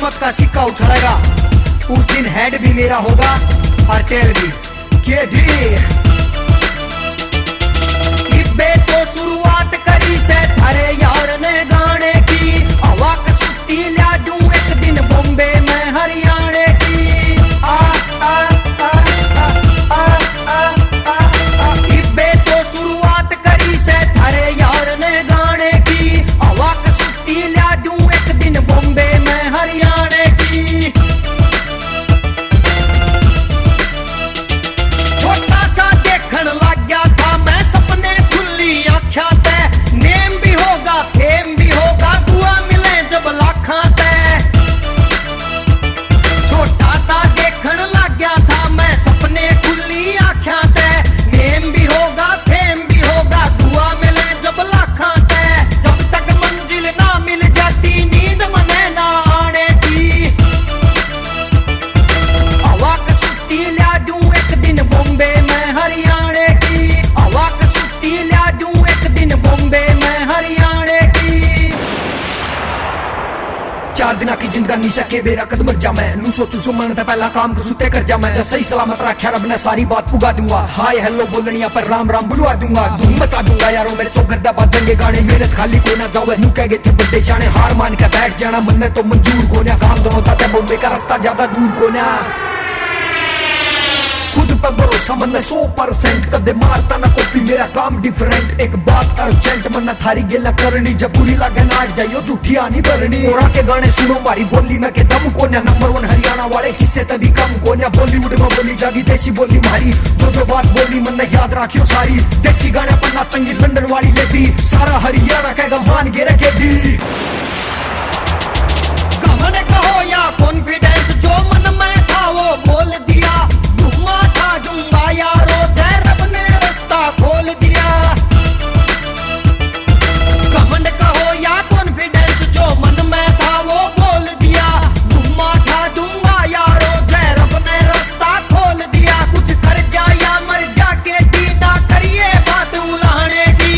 किस्मत का सिक्का उछलेगा, उस दिन हेड भी मेरा होगा और टेल भी। केडी इब्बे तो शुरुआत करी से थारे यार ने गाने की, हवा कसुती ला दूं एक दिन बॉम्बे में हरियाणे की। आ आ आ आ आ आ आ इब्बे तो शुरुआत करी से थारे यार ने गाने की, हवा कसुती ला दूं एक दिन बॉम्बे में हरियाणे की। छोटा सा देखन लग गया था मैं सपने खुली आँखा ते, नेम भी होगा फेम भी होगा, दुआ मिले जब लाखा ते। छोटा सा देखन लग गया था मैं सपने खुली आँखा ते, नेम भी होगा फेम भी होगा, दुआ मिले जब लाखा ते। जब तक मंजिल ना मिल जाती नींद मने ना आने की, हवा कसुती ला दूं एक दिन बॉम्बे में हरियाणे की, हवा कसुती ला दूं एक दिन बॉम्बे में हरियाणे की। 4 दिना की जिंदगानी सके बेरा कदम जा मैं नू सोचू सुमन ते पहला काम कसुते कर जा मैं, सही सलामत रखा रब ने सारी बात पुगा दूंगा। हाय हेलो बोलनिया पर राम राम बुलवा दूंगा, धूम मचा दूंगा यारों मेरे चौकर दा बाजेंगे गाने, मेहनत खाली को ना जावे नू कह गए थे बड़े शाने, हार मान के बैठ जाना मन तो मंजूर को ना, काम दोनों था बॉम्बे का रास्ता ज्यादा दूर को ना। खुद पर भरोसा मन 100%, कदे मारता ना कॉपी मेरा काम डिफरेंट। एक बात अर्जेंट मन थारी गेला करनी, जब बुरी लगे ना अट जाइयो झूठी आनी भरनी। ओरा के गाने सुनो मारी बोली में के दम कोन्या, नंबर 1 हरियाणा वाले किससे तभी कम कोन्या। बॉलीवुड में बोली जागी देसी बोली मारी, जो बात बोली मन ने याद रखियो सारी। देसी गाने पर नाचंगी लंदन वाली लेडी, सारा हरियाणा कहेगा मान गे रखे दी। कमन कहो या कॉन्फिडेंस, जो मन में था वो बोल दिया, धुआं था दूंगा यारो जय रब ने रास्ता खोल दिया। कमंड कहो या कॉन्फिडेंस, जो मन में था वो बोल दिया, धुआं था दूंगा यारो जय रब ने रास्ता खोल दिया। कुछ कर जा या मर जा के दीदा करिए बात उलाहने की,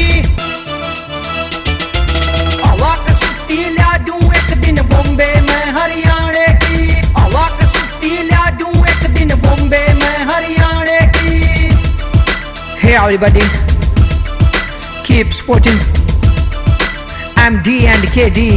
हवा कसुती ला दूं एक दिन बॉम्बे में हरियाणे की, हवा कसुती ला दूं एक दिन बॉम्बे में हरियाणे की। Hey everybody, keep supporting MD and KD.